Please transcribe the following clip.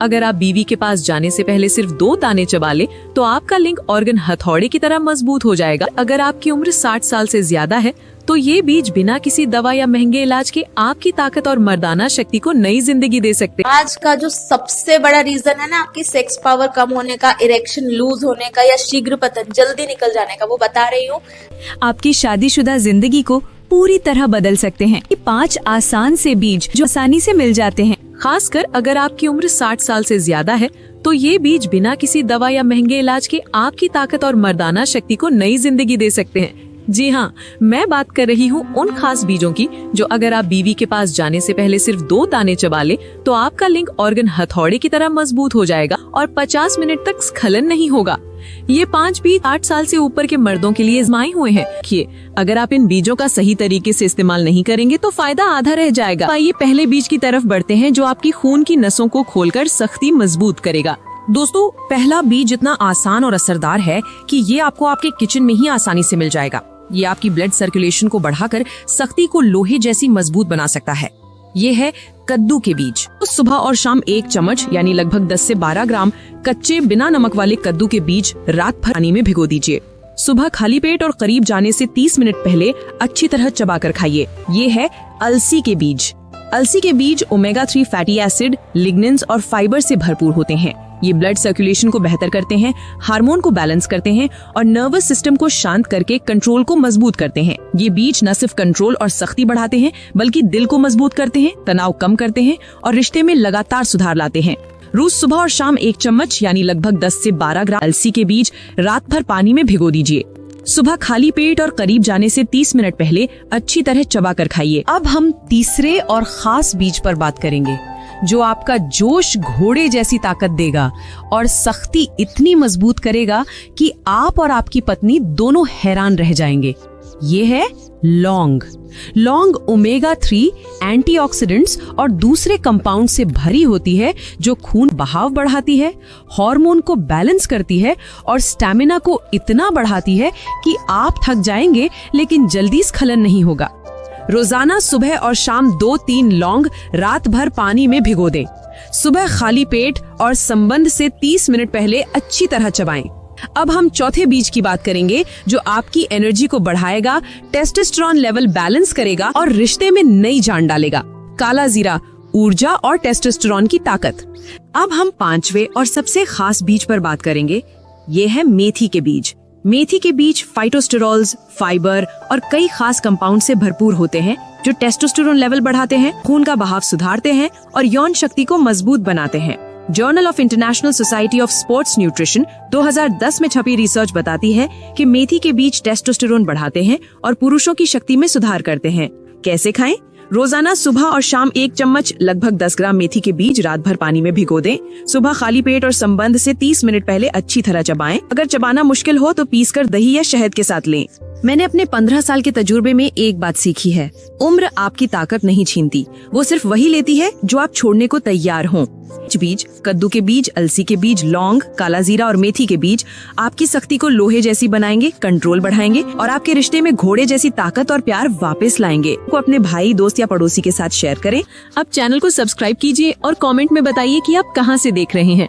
अगर आप बीवी के पास जाने से पहले सिर्फ 2 दाने चबा लें तो आपका लिंग ऑर्गन हथौड़े की तरह मजबूत हो जाएगा। अगर आपकी उम्र 60 साल से ज्यादा है तो ये बीज बिना किसी दवा या महंगे इलाज के आपकी ताकत और मर्दाना शक्ति को नई जिंदगी दे सकते हैं। आज का जो सबसे बड़ा रीजन है ना आपकी सेक्स पावर कम होने का, इरेक्शन लूज होने का या शीघ्र पतन जल्दी निकल जाने का, वो बता रही हूँ। आपकी शादीशुदा जिंदगी को पूरी तरह बदल सकते हैं। ये 5 आसान से बीज जो आसानी से मिल जाते हैं। खासकर अगर आपकी उम्र 60 साल से ज्यादा है तो ये बीज बिना किसी दवा या महंगे इलाज के आपकी ताकत और मर्दाना शक्ति को नई जिंदगी दे सकते हैं। जी हाँ, मैं बात कर रही हूँ उन खास बीजों की जो अगर आप बीवी के पास जाने से पहले सिर्फ 2 दाने चबा लें तो आपका लिंग ऑर्गन हथौड़े की तरह मजबूत हो जाएगा और 50 मिनट तक स्खलन नहीं होगा। ये 5 बीज 8 साल से ऊपर के मर्दों के लिए आजमाए हुए हैं। अगर आप इन बीजों का सही तरीके से इस्तेमाल नहीं करेंगे तो फायदा आधा रह जाएगा। आइए पहले बीज की तरफ बढ़ते हैं जो आपकी खून की नसों को खोलकर सख्ती मजबूत करेगा। दोस्तों, पहला बीज इतना आसान और असरदार है कि ये आपको आपके किचन में ही आसानी से मिल जाएगा। ये आपकी ब्लड सर्कुलेशन को बढ़ाकर सख्ती को लोहे जैसी मजबूत बना सकता है। ये है कद्दू के बीज। तो सुबह और शाम 1 चम्मच यानी लगभग 10 से 12 ग्राम कच्चे बिना नमक वाले कद्दू के बीज रात भर पानी में भिगो दीजिए। सुबह खाली पेट और करीब जाने से 30 मिनट पहले अच्छी तरह चबाकर खाइए। ये है अलसी के बीज। अलसी के बीज ओमेगा 3 फैटी एसिड, लिग्निन्स और फाइबर से भरपूर होते हैं। ये ब्लड सर्कुलेशन को बेहतर करते हैं, हार्मोन को बैलेंस करते हैं और नर्वस सिस्टम को शांत करके कंट्रोल को मजबूत करते हैं। ये बीज न सिर्फ कंट्रोल और सख्ती बढ़ाते हैं बल्कि दिल को मजबूत करते हैं, तनाव कम करते हैं और रिश्ते में लगातार सुधार लाते हैं। रोज सुबह और शाम 1 चम्मच यानी लगभग 10 से 12 ग्राम अलसी के बीज रात भर पानी में भिगो दीजिए। सुबह खाली पेट और करीब जाने से 30 मिनट पहले अच्छी तरह चबाकर खाइए। अब हम तीसरे और खास बीज पर बात करेंगे जो आपका जोश घोड़े जैसी ताकत देगा और सख्ती इतनी मजबूत करेगा कि आप और आपकी पत्नी दोनों हैरान रह जाएंगे। ये है लौंग। लौंग ओमेगा 3 एंटीऑक्सीडेंट्स और दूसरे कंपाउंड से भरी होती है जो खून बहाव बढ़ाती है, हार्मोन को बैलेंस करती है और स्टैमिना को इतना बढ़ाती है कि आप थक जाएंगे लेकिन जल्दी स्खलन नहीं होगा। रोजाना सुबह और शाम 2-3 लौंग रात भर पानी में भिगो दें। सुबह खाली पेट और संबंध से 30 मिनट पहले अच्छी तरह चबाएं। अब हम चौथे बीज की बात करेंगे जो आपकी एनर्जी को बढ़ाएगा, टेस्टोस्टेरोन लेवल बैलेंस करेगा और रिश्ते में नई जान डालेगा। काला जीरा, ऊर्जा और टेस्टोस्टेरोन की ताकत। अब हम 5वें और सबसे खास बीज पर बात करेंगे। ये है मेथी के बीज। मेथी के बीज फाइटोस्टेरॉल्स, फाइबर और कई खास कंपाउंड से भरपूर होते हैं जो टेस्टोस्टेरोन लेवल बढ़ाते हैं, खून का बहाव सुधारते हैं और यौन शक्ति को मजबूत बनाते हैं। Journal of international society of sports nutrition 2010 में छपी रिसर्च बताती है कि मेथी के बीज टेस्टोस्टेरोन बढ़ाते हैं और पुरुषों की शक्ति में सुधार करते हैं। कैसे खाएं? रोजाना सुबह और शाम 1 चम्मच लगभग 10 ग्राम मेथी के बीज रात भर पानी में भिगो दें। सुबह खाली पेट और संबंध से 30 मिनट पहले अच्छी तरह चबाएं। अगर चबाना मुश्किल हो तो पीसकर दही या शहद के साथ लें। मैंने अपने 15 साल के तजुर्बे में एक बात सीखी है, उम्र आपकी ताकत नहीं छीनती, वो सिर्फ वही लेती है जो आप छोड़ने को तैयार हों। बीज, कद्दू के बीज, अलसी के बीज, लौंग, काला जीरा और मेथी के बीज आपकी सख्ती को लोहे जैसी बनाएंगे, कंट्रोल बढ़ाएंगे और आपके रिश्ते में घोड़े जैसी ताकत और प्यार वापस लाएंगे। को अपने भाई, दोस्त या पड़ोसी के साथ शेयर करें। अब चैनल को सब्सक्राइब कीजिए और कमेंट में बताइए कि आप कहां से देख रहे हैं।